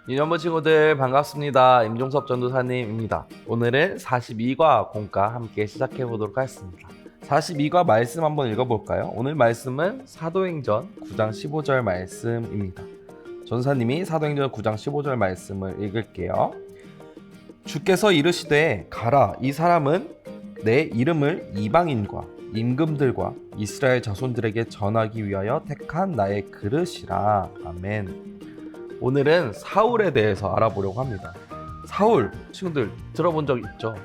유년부 친구들 반갑습니다. 임종섭 전도사님입니다. 오늘은 42과 공과 함께 시작해 보도록 하겠습니다. 42과 말씀 한번 읽어볼까요? 오늘 말씀은 사도행전 9장 15절 말씀입니다. 전도사님이 사도행전 9장 15절 말씀을 읽을게요. 주께서 이르시되 가라, 이 사람은 내 이름을 이방인과 임금들과 이스라엘 자손들에게 전하기 위하여 택한 나의 그릇이라. 아멘. 오늘은 사울에 대해서 알아보려고 합니다. 사울, 친구들 들어본 적 있죠?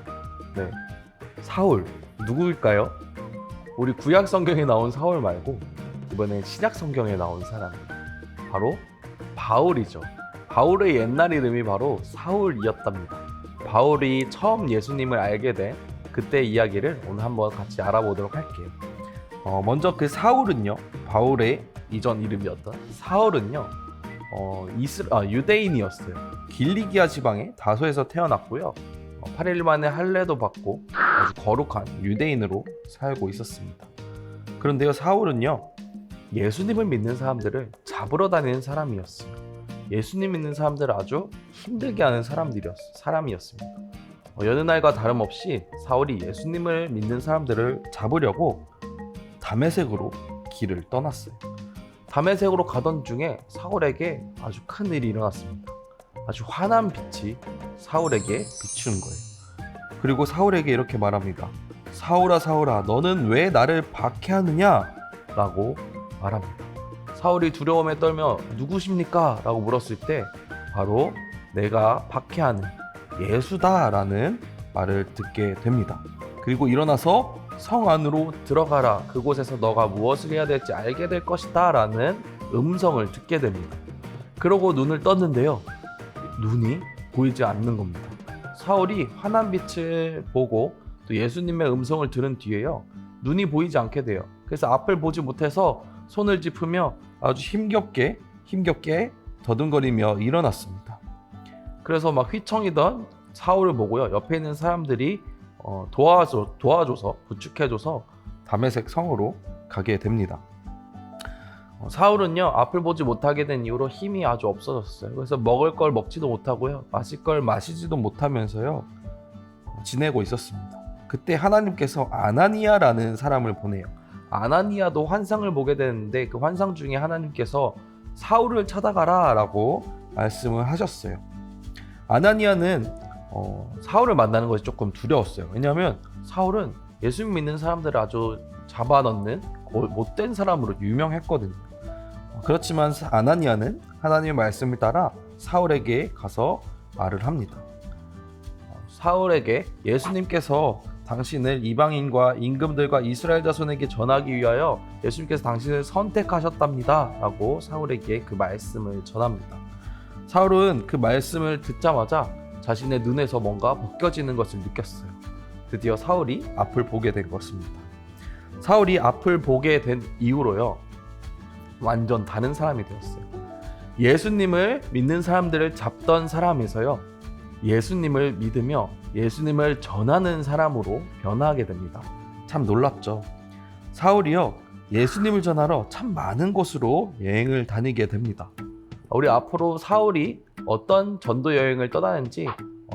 네, 사울 누구일까요? 우리 구약 성경에 나온 사울 말고 이번에 신약 성경에 나온 사람, 바로 바울이죠. 바울의 옛날 이름이 바로 사울이었답니다. 바울이 처음 예수님을 알게 된 그때 이야기를 오늘 한번 같이 알아보도록 할게요. 먼저 그 사울은요, 바울의 이전 이름이었던 사울은요, 유대인이었어요. 길리기아 지방의 다소에서 태어났고요. 8일 만에 할례도 받고 아주 거룩한 유대인으로 살고 있었습니다. 그런데요, 사울은요, 예수님을 믿는 사람들을 잡으러 다니는 사람이었어요. 예수님 믿는 사람들을 아주 힘들게 하는 사람이었습니다. 여느 날과 다름없이 사울이 예수님을 믿는 사람들을 잡으려고 다메섹으로 길을 떠났어요. 다메섹으로 가던 중에 사울에게 아주 큰 일이 일어났습니다. 아주 환한 빛이 사울에게 비추는 거예요. 그리고 사울에게 이렇게 말합니다. 사울아, 사울아, 너는 왜 나를 박해하느냐? 라고 말합니다. 사울이 두려움에 떨며 누구십니까? 라고 물었을 때 바로 내가 박해하는 예수다 라는 말을 듣게 됩니다. 그리고 일어나서 성 안으로 들어가라. 그곳에서 너가 무엇을 해야 될지 알게 될 것이다 라는 음성을 듣게 됩니다. 그러고 눈을 떴는데요, 눈이 보이지 않는 겁니다. 사울이 환한 빛을 보고 또 예수님의 음성을 들은 뒤에요, 눈이 보이지 않게 돼요. 그래서 앞을 보지 못해서 손을 짚으며 아주 힘겹게 더듬거리며 일어났습니다. 그래서 막 휘청이던 사울을 보고요, 옆에 있는 사람들이 도와줘서 부축해줘서 다메섹 성으로 가게 됩니다. 사울은요, 앞을 보지 못하게 된 이후로 힘이 아주 없어졌어요. 그래서 먹을 걸 먹지도 못하고요, 마실 걸 마시지도 못하면서요 지내고 있었습니다. 그때 하나님께서 아나니아라는 사람을 보내요. 아나니아도 환상을 보게 되는데 그 환상 중에 하나님께서 사울을 찾아가라 라고 말씀을 하셨어요. 아나니아는 사울을 만나는 것이 조금 두려웠어요. 왜냐하면 사울은 예수 믿는 사람들을 아주 잡아넣는 못된 사람으로 유명했거든요. 그렇지만 아나니아는 하나님의 말씀을 따라 사울에게 가서 말을 합니다. 사울에게 예수님께서 당신을 이방인과 임금들과 이스라엘 자손에게 전하기 위하여 예수님께서 당신을 선택하셨답니다 라고 사울에게 그 말씀을 전합니다. 사울은 그 말씀을 듣자마자 자신의 눈에서 뭔가 벗겨지는 것을 느꼈어요. 드디어 사울이 앞을 보게 된 것입니다. 사울이 앞을 보게 된 이후로요, 완전 다른 사람이 되었어요. 예수님을 믿는 사람들을 잡던 사람에서요, 예수님을 믿으며 예수님을 전하는 사람으로 변화하게 됩니다. 참 놀랍죠. 사울이요, 예수님을 전하러 참 많은 곳으로 여행을 다니게 됩니다. 우리 앞으로 사울이 어떤 전도 여행을 떠나는지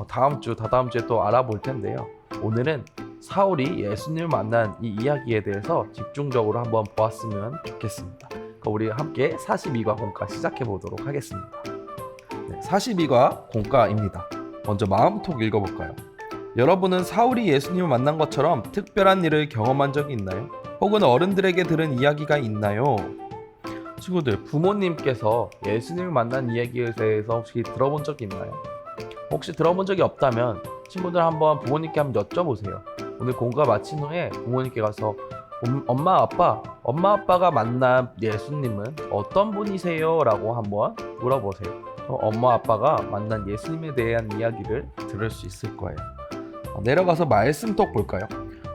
다음 주, 다다음 주에 또 알아볼 텐데요. 오늘은 사울이 예수님을 만난 이 이야기에 대해서 집중적으로 한번 보았으면 좋겠습니다. 우리 함께 42과 공과 시작해 보도록 하겠습니다. 네, 42과 공과입니다. 먼저 마음톡 읽어볼까요? 여러분은 사울이 예수님을 만난 것처럼 특별한 일을 경험한 적이 있나요? 혹은 어른들에게 들은 이야기가 있나요? 친구들, 부모님께서 예수님을 만난 이야기에 대해서 혹시 들어본 적이 있나요? 혹시 들어본 적이 없다면 친구들 한번 부모님께 한번 여쭤보세요. 오늘 공과 마친 후에 부모님께 가서 엄마 아빠가 만난 예수님은 어떤 분이세요? 라고 한번 물어보세요. 엄마 아빠가 만난 예수님에 대한 이야기를 들을 수 있을 거예요. 내려가서 말씀톡 볼까요?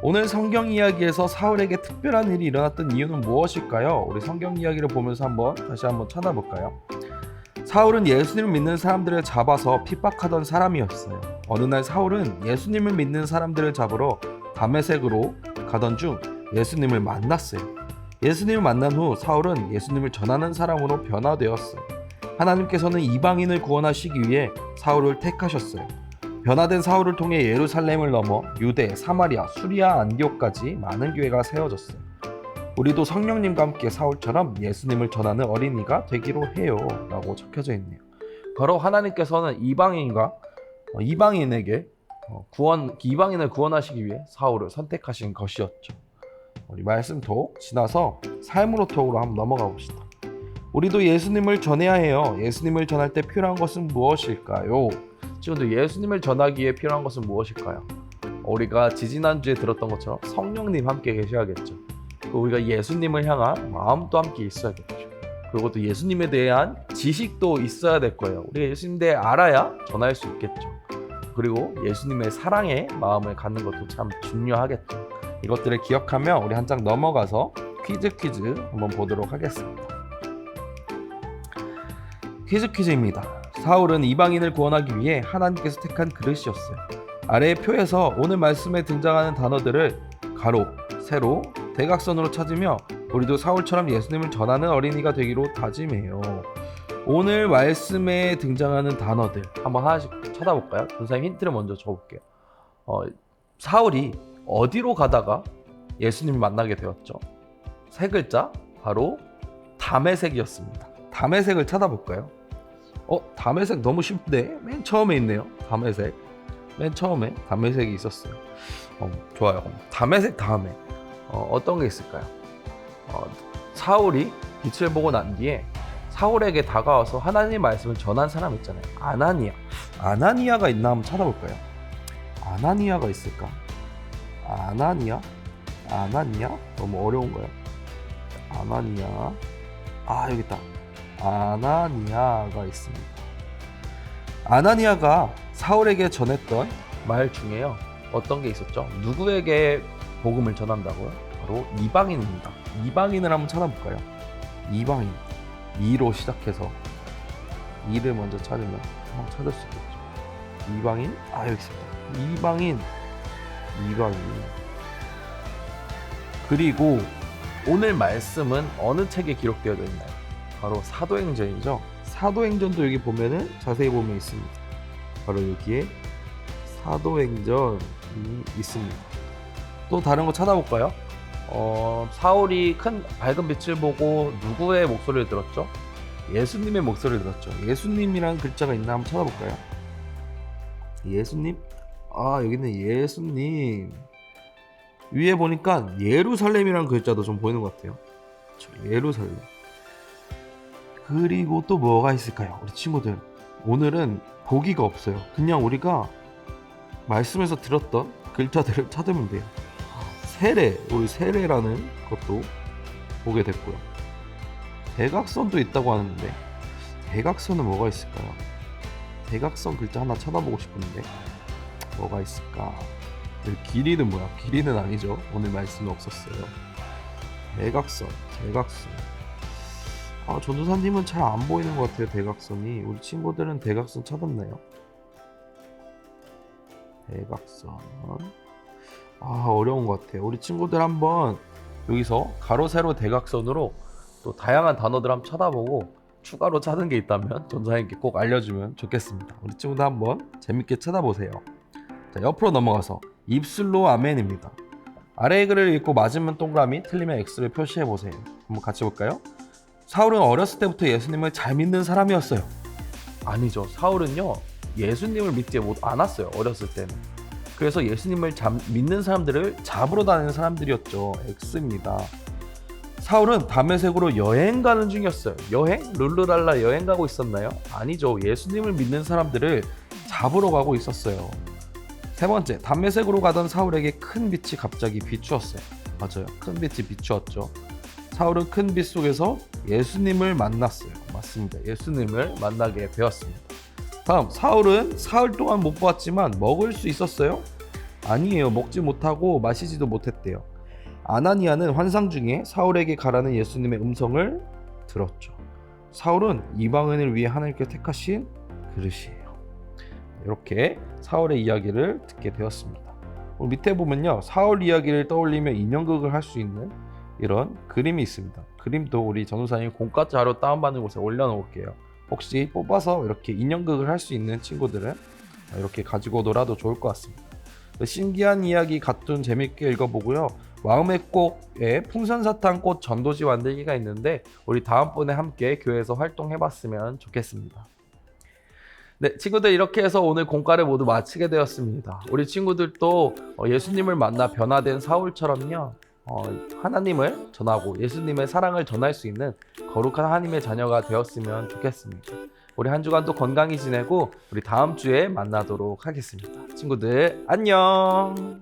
오늘 성경 이야기에서 사울에게 특별한 일이 일어났던 이유는 무엇일까요? 우리 성경 이야기를 보면서 다시 한번 찾아볼까요? 사울은 예수님을 믿는 사람들을 잡아서 핍박하던 사람이었어요. 어느 날 사울은 예수님을 믿는 사람들을 잡으러 다메섹으로 가던 중 예수님을 만났어요. 예수님을 만난 후 사울은 예수님을 전하는 사람으로 변화되었어요. 하나님께서는 이방인을 구원하시기 위해 사울을 택하셨어요. 변화된 사울을 통해 예루살렘을 넘어 유대, 사마리아, 수리아, 안디옥까지 많은 교회가 세워졌어요. 우리도 성령님과 함께 사울처럼 예수님을 전하는 어린이가 되기로 해요 라고 적혀져 있네요. 바로 하나님께서는 이방인을 구원하시기 위해 사울을 선택하신 것이었죠. 우리 말씀 톡 지나서 삶으로 톡으로 한번 넘어가 봅시다. 우리도 예수님을 전해야 해요. 예수님을 전할 때 필요한 것은 무엇일까요? 지금도 예수님을 전하기 위해 필요한 것은 무엇일까요? 우리가 지지난주에 들었던 것처럼 성령님 함께 계셔야겠죠. 우리가 예수님을 향한 마음도 함께 있어야겠죠. 그리고 또 예수님에 대한 지식도 있어야 될 거예요. 우리가 예수님에 대해 알아야 전할 수 있겠죠. 그리고 예수님의 사랑의 마음을 갖는 것도 참 중요하겠죠. 이것들을 기억하며 우리 한 장 넘어가서 퀴즈 한번 보도록 하겠습니다. 퀴즈입니다. 사울은 이방인을 구원하기 위해 하나님께서 택한 그릇이었어요. 아래의 표에서 오늘 말씀에 등장하는 단어들을 가로, 세로, 대각선으로 찾으며 우리도 사울처럼 예수님을 전하는 어린이가 되기로 다짐해요. 오늘 말씀에 등장하는 단어들 한번 하나씩 찾아볼까요? 선생님 힌트를 먼저 줘볼게요. 사울이 어디로 가다가 예수님을 만나게 되었죠? 세 글자, 바로 다메섹이었습니다. 다메섹을 찾아볼까요? 다메섹 너무 쉽네. 맨 처음에 있네요. 다메섹. 맨 처음에 다메섹이 있었어요. 좋아요. 다메섹 다음에 어떤 게 있을까요? 사울이 빛을 보고 난 뒤에 사울에게 다가와서 하나님의 말씀을 전한 사람 있잖아요. 아나니아가 있나 한번 찾아볼까요? 아나니아가 있을까? 아나니아? 너무 어려운가요? 아나니아. 여기 있다. 아나니아가 있습니다. 아나니아가 사울에게 전했던 말 중에요. 어떤 게 있었죠? 누구에게 복음을 전한다고요? 바로 이방인입니다. 이방인을 한번 찾아볼까요? 이방인. 이로 시작해서 이를 먼저 찾으면 한번 찾을 수 있겠죠. 이방인? 여기 있습니다. 이방인. 그리고 오늘 말씀은 어느 책에 기록되어 있나요? 바로 사도행전이죠. 사도행전도 여기 보면은 자세히 보면 있습니다. 바로 여기에 사도행전이 있습니다. 또 다른 거 찾아볼까요? 사울이 큰 밝은 빛을 보고 누구의 목소리를 들었죠? 예수님의 목소리를 들었죠. 예수님이라는 글자가 있나 한번 찾아볼까요? 예수님? 여기는 예수님. 위에 보니까 예루살렘이라는 글자도 좀 보이는 것 같아요. 예루살렘. 그리고 또 뭐가 있을까요? 우리 친구들, 오늘은 보기가 없어요. 그냥 우리가 말씀에서 들었던 글자들을 찾으면 돼요. 우리 세례라는 것도 보게 됐고요. 대각선도 있다고 하는데 대각선은 뭐가 있을까요? 대각선 글자 하나 찾아보고 싶은데 뭐가 있을까? 길이는 뭐야? 길이는 아니죠. 오늘 말씀이 없었어요. 대각선. 전도사님은 잘 안 보이는 것 같아요. 대각선이. 우리 친구들은 대각선 찾았나요? 대각선. 어려운 것 같아요. 우리 친구들 한번 여기서 가로, 세로, 대각선으로 또 다양한 단어들 한번 찾아보고 추가로 찾은 게 있다면 전도사님께 꼭 알려주면 좋겠습니다. 우리 친구들 한번 재밌게 찾아보세요. 자, 옆으로 넘어가서 입술로 아멘입니다. 아래의 글을 읽고 맞으면 동그라미, 틀리면 X를 표시해보세요. 한번 같이 볼까요? 사울은 어렸을 때부터 예수님을 잘 믿는 사람이었어요. 아니죠. 사울은요, 예수님을 믿지 않았어요. 어렸을 때는. 그래서 예수님을 믿는 사람들을 잡으러 다니는 사람들이었죠. X입니다. 사울은 다메섹으로 여행 가는 중이었어요. 여행? 룰루랄라 여행 가고 있었나요? 아니죠. 예수님을 믿는 사람들을 잡으러 가고 있었어요. 세 번째, 다메섹으로 가던 사울에게 큰 빛이 갑자기 비추었어요. 맞아요. 큰 빛이 비추었죠. 사울은 큰 빛 속에서 예수님을 만났어요. 맞습니다. 예수님을 만나게 되었습니다. 다음, 사울은 사흘 동안 못 보았지만 먹을 수 있었어요? 아니에요. 먹지 못하고 마시지도 못했대요. 아나니아는 환상 중에 사울에게 가라는 예수님의 음성을 들었죠. 사울은 이방인을 위해 하나님께 택하신 그릇이에요. 이렇게 사울의 이야기를 듣게 되었습니다. 밑에 보면요, 사울 이야기를 떠올리며 인형극을 할 수 있는 이런 그림이 있습니다. 그림도 우리 전도사님 공과 자료 다운받는 곳에 올려놓을게요. 혹시 뽑아서 이렇게 인형극을 할 수 있는 친구들은 이렇게 가지고 놀아도 좋을 것 같습니다. 신기한 이야기 가툰 재밌게 읽어보고요. 마음의 꽃에 풍선사탕 꽃 전도지 만들기가 있는데 우리 다음번에 함께 교회에서 활동해봤으면 좋겠습니다. 네, 친구들 이렇게 해서 오늘 공과를 모두 마치게 되었습니다. 우리 친구들도 예수님을 만나 변화된 사울처럼요. 하나님을 전하고 예수님의 사랑을 전할 수 있는 거룩한 하나님의 자녀가 되었으면 좋겠습니다. 우리 한 주간도 건강히 지내고 우리 다음 주에 만나도록 하겠습니다. 친구들 안녕.